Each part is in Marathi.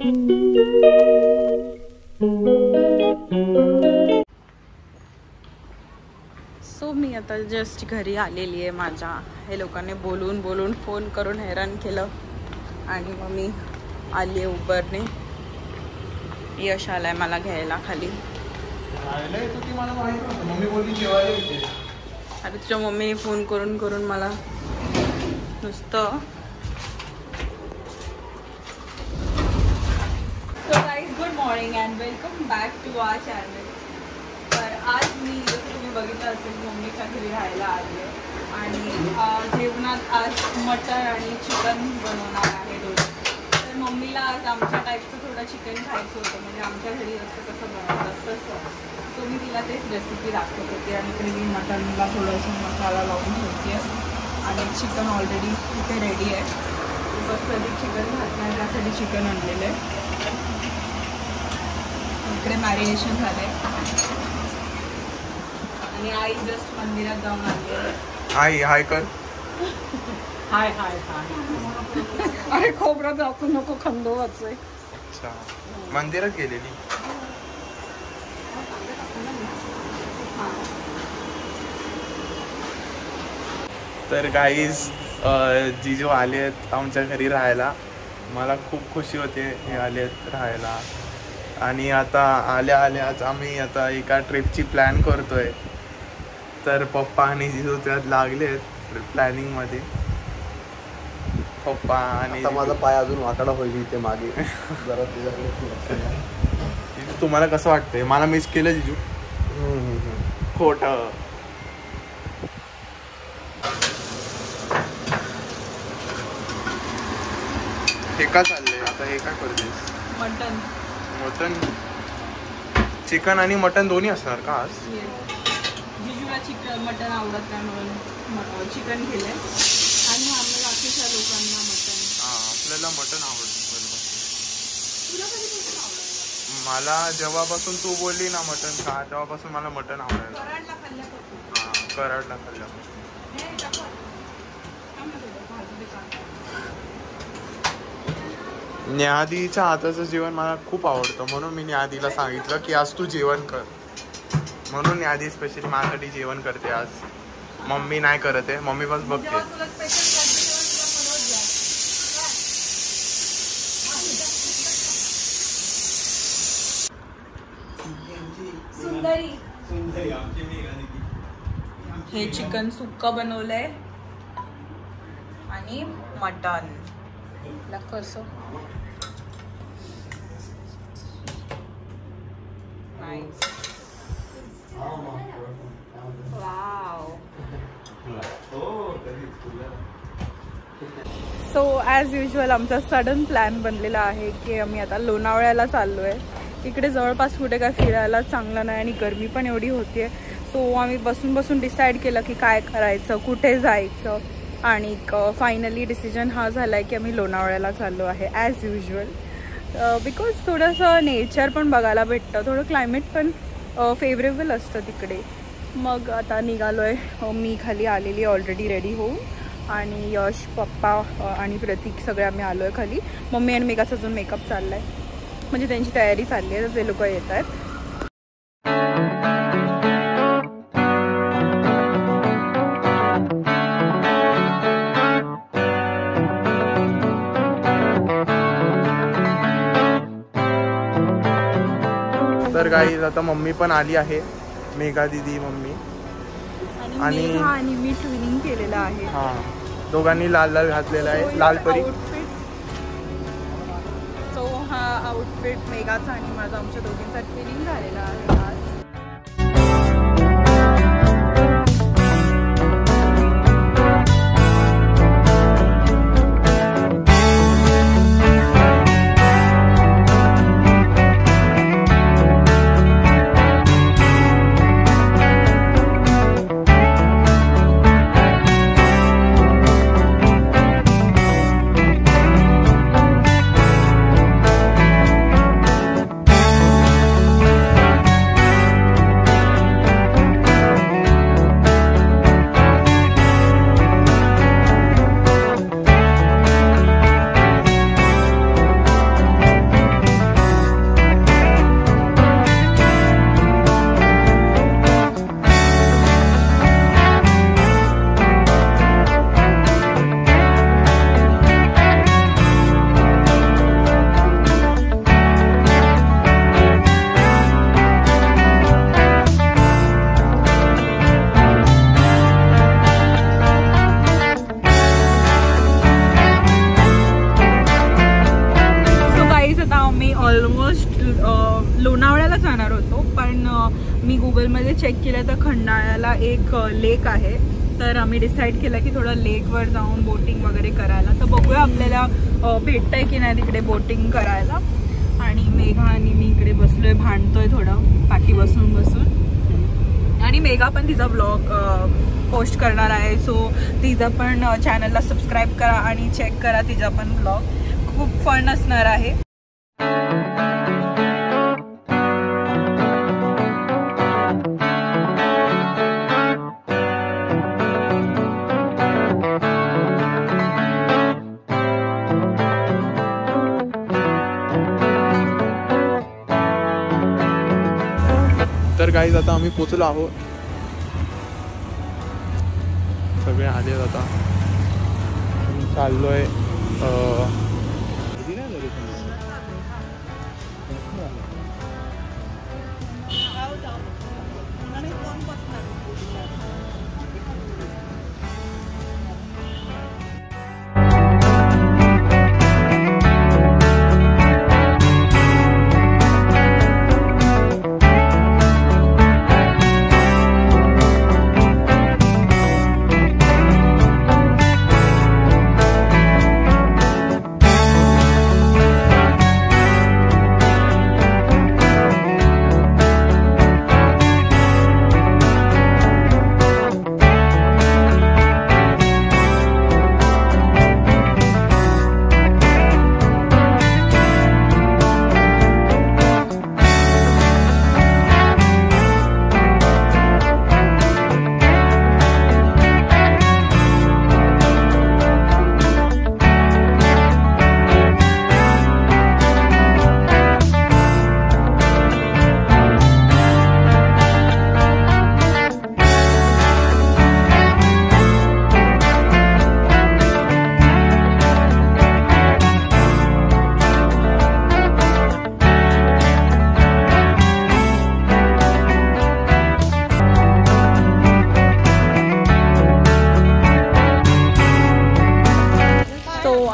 सो मी आता जस्ट घरी आलेली आहे माझ्या. हे लोकांनी बोलून बोलून फोन करून हैराण केलं आणि मग मी आली आहे उबरने. यश आलाय मला घ्यायला खाली. अरे तुझ्या मम्मीने फोन करून करून मला नुसतं. So guys, good morning and welcome back to our channel. तर आज मी जसं तुम्ही बघितलं असेल मम्मीच्या घरी राहायला आली आहे आणि जेवणात आज मटण आणि चिकन बनवणार आहे दोन्ही. तर मम्मीला आज आमच्या टाईपचं थोडं चिकन खायचं होतं, म्हणजे आमच्या घरी असं कसं बनवतात तसं. सो मी तिला तेच रेसिपी दाखवत होते आणि इकडे मी मटनला थोडंसं मसाला लावून ठेवते आणि चिकन ऑलरेडी इथे रेडी आहे. बस कधी चिकन घातलं त्यासाठी चिकन आणलेलं आहे. इकडे मॅरिनेशन झालं आहे आणि आई जस्ट मंदिरात जाऊन आली आहे. हाय हाय कर. हाय हाय हाय. अरे खोबरं दाखवू नको, खंदो वाचय. अच्छा, मंदिरात गेलेली. तर गाईज जिजू आले आहेत आमच्या घरी राहायला. मला खूप खुशी होते हे आले आहेत राहायला. आणि आता आल्या आल्याच आम्ही आता एका ट्रिपची प्लॅन करतोय. तर पप्पा आणि जिजू त्यात लागले आहेत प्लॅनिंगमध्ये. पप्पा आणि माझा पाय अजून वाकडा होईल इथे मागे जरा. जिजू तुम्हाला कसं वाटतंय? मला मिस केलं जिजू? खोटं. हे का चाललंय आता? हे काय करतेस? मटन. मटन, चिकन आणि मटन दोन्ही असणार का आज? जिजूला चिकन मटन आवडत नाही म्हणून चिकन केलंय आणि आम्हाला बाकीच्या लोकांना मटन. हां, आपल्याला मटन आवडतं. तुला कधीपासून आवडतं? मला जेव्हापासून तू बोलली ना मटन खा तेव्हापासून मला मटन आवडायला. कराडला खाल्ल्यापासून. हां, कराडला खाल्ल्यापासून. न्याहादीच्या हाताचं जेवण मला खूप आवडतं, म्हणून मी न्याहादीला सांगितलं की आज तू जेवण कर. म्हणून न्याहादी स्पेशली माझ्यासाठी जेवण करते आज. मम्मी नाही करत आहे, मम्मी बस बघते. हे चिकन सुक्का बनवलंय आणि मटन कसं. सो ॲज युजल आमचा सडन प्लॅन बनलेला आहे की आम्ही आता लोणावळ्याला चाललो आहे. इकडे जवळपास कुठे काय फिरायला चांगलं नाही आणि गरमी पण एवढी होती आहे. सो आम्ही बसून बसून डिसाईड केलं की काय करायचं, कुठे जायचं आणि फायनली डिसिजन हा झाला आहे की आम्ही लोणावळ्याला चाललो आहे ॲज युजल. बिकॉज थोडंसं नेचर पण बघायला भेटतं, थोडं क्लायमेट पण फेवरेबल असतं तिकडे. मग आता निघालो आहे. मी खाली आलेली ऑलरेडी रेडी होऊन आणि यश, पप्पा आणि प्रतीक सगळे आम्ही आलो आहे खाली. मम्मी आणि मेघाचा अजून मेकअप चालला आहे, म्हणजे त्यांची तयारी चालली आहे. तर ते लोक येत आहेत. तर गाईज आता मम्मी पण आली आहे, मेघा दीदी, मम्मी आणि मी ट्विनिंग केलेलं आहे. हां, दोघांनी लाल लाल घातलेला आहे, लाल परी. सो हा आउटफिट मेघाचा आणि माझा आमच्या दोघींचा ट्विनिंग झालेला आहे आज. चेक केलं तर खंडाळ्याला एक लेक आहे, तर आम्ही डिसाईड केलं की थोडं लेकवर जाऊन बोटिंग वगैरे करायला. तर बघूया आपल्याला भेटतंय की नाही तिकडे बोटिंग करायला. आणि मेघा आणि मी इकडे बसलोय, भांडतोय थोडं पाठी बसून बसून. आणि मेघा पण तिचा ब्लॉग पोस्ट करणार आहे, सो तिचा पण चॅनलला सबस्क्राईब करा आणि चेक करा तिचा पण ब्लॉग. खूप फन असणार आहे. तर गाईज आता आम्ही पोचलो आहोत, सगळे आले. आता चाललोय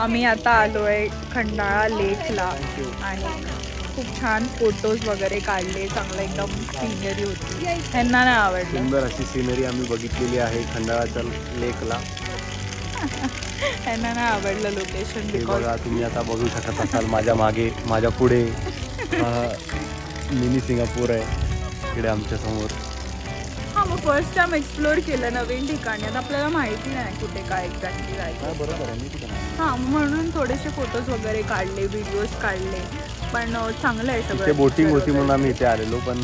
आम्ही आता आलोय खंडाळा लेकला आणि खूप छान फोटोज वगैरे काढले, चांगलं एकदम सिनरी होती. त्यांना नाही आवडलं. सुंदर अशी सिनरी आम्ही बघितलेली आहे खंडाळाच्या लेकला. त्यांना नाही आवडलं लोकेशन. बघा तुम्ही आता बघू शकत असाल माझ्या मागे, माझ्या पुढे मिनी सिंगापूर आहे इकडे आमच्या समोर. हां, मग फर्स्ट टाइम एक्सप्लोर केलं नवीन ठिकाणी. आता आपल्याला माहिती नाही कुठे काय एक्झॅक्टली जायचं. बरोबर आहे. हां, म्हणून थोडेसे फोटोज वगैरे काढले, व्हिडिओज काढले. पण चांगलं आहे सगळं. बोटिंग होती म्हणून आम्ही इथे आलेलो, पण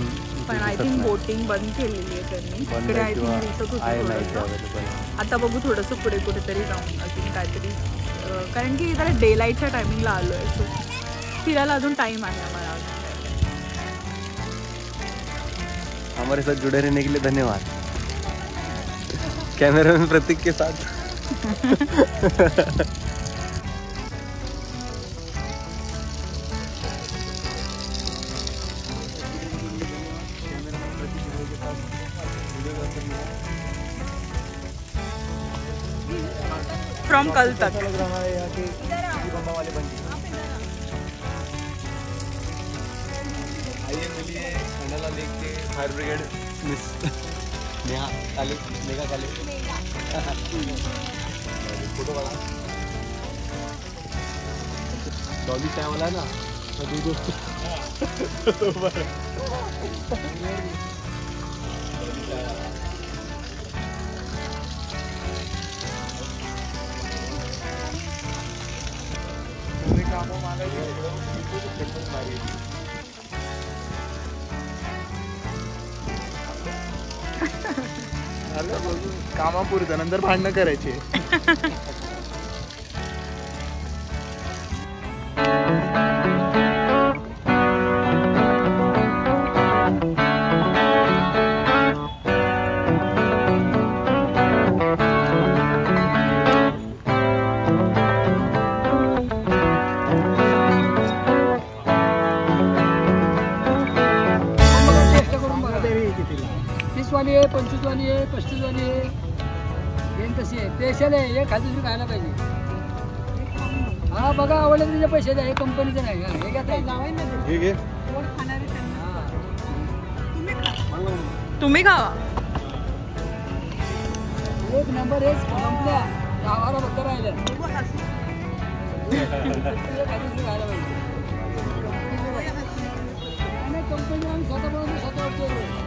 आय थिंक बोटिंग बंद केलेली आहे त्यांनी इकडे. आय थिंक दिसत होतं. आता बघू थोडंसं पुढे कुठेतरी जाऊन अजून काहीतरी, कारण की जरा डे लाईटच्या टायमिंगला आलो आहे, सो फिरायला अजून टाईम आहे आम्हाला. हमारे साथ जुड़े रहने के लिए धन्यवाद. कैमरामैन प्रतीक के साथ. फ्रॉम कल तक. आइए मिलिए खंडाला लेक के फायर ब्रिगेड मिस नेहा काले, मेघा काले. फोटो बघा. डॉली काय मला ना कामापुरतं नंतर भांडणं करायचे. वाली आहे, 25 वाली आहे, 35 वाली आहे. येईल तशी आहे. स्पेशल आहे, हे खाली तुम्ही खायला पाहिजे. हा बघा, आवडलं तुझे पैसे द्या. हे कंपनीचं नाही. हे घ्या ताई. तुम्ही खावा. एक नंबर हेच संपल्या गावाला फक्त राहिलं. कंपनी आम्ही स्वतः बनवतो, स्वतः उपयोग.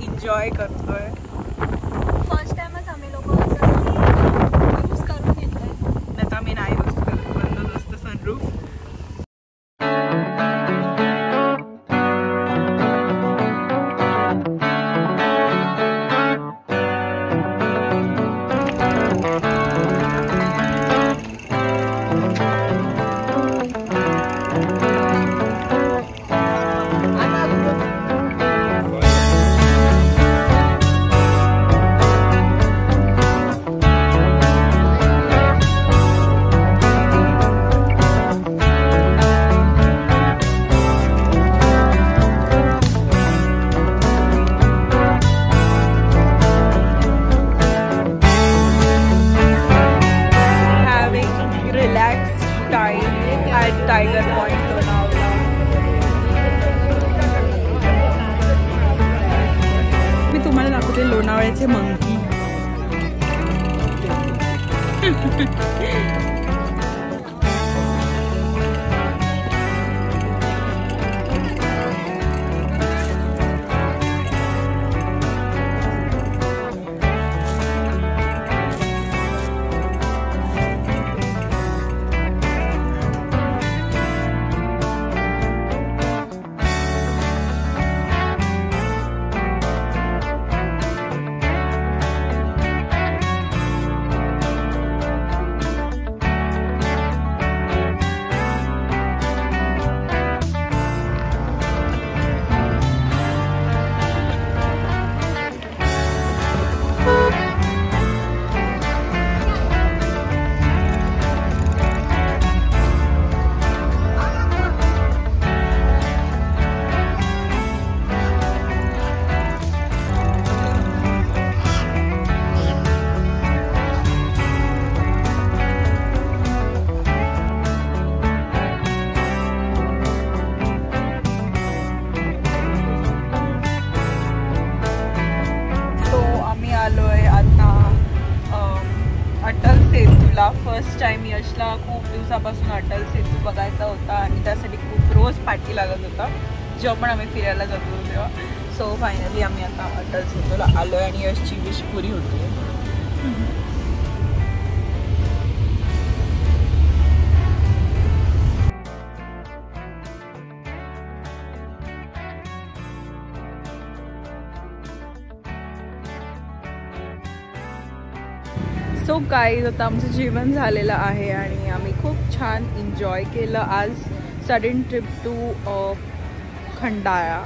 एन्जॉय करतोय. फर्स्ट टाइमच आम्ही लोक यूज करून घेतलंय. नाही तर आम्ही नाही यूज करत, बंदच असतं सनरूफ. Tiger point Lonavala. मी तुम्हाला दाखवते लोणावळ्याचे मंकी. फर्स्ट टाइम यशला खूप दिवसापासून अटल सेतू बघायचा होता आणि त्यासाठी खूप रोज पाठी लागत होता जेव्हा पण आम्ही फिरायला जात होतो तेव्हा. सो फायनली आम्ही आता अटल सेतूला आलो आहे आणि यशची विश पुरी होती. सो गाईज आता आमचं जेवण झालेलं आहे आणि आम्ही खूप छान एन्जॉय केलं आज. Sudden trip to Khandala.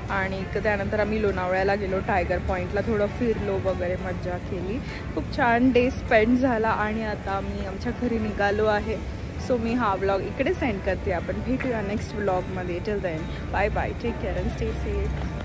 आणि त्यानंतर आम्ही लोणावळ्याला गेलो, टायगर पॉईंटला थोडं फिरलो वगैरे, मज्जा केली. खूप छान डे स्पेंड झाला. आणि आता आम्ही आमच्या घरी निघालो आहे. सो मी हा व्लॉग इकडे सेंड करते. आपण भेटूया नेक्स्ट व्लॉगमध्ये. Till then bye bye, take care and stay safe.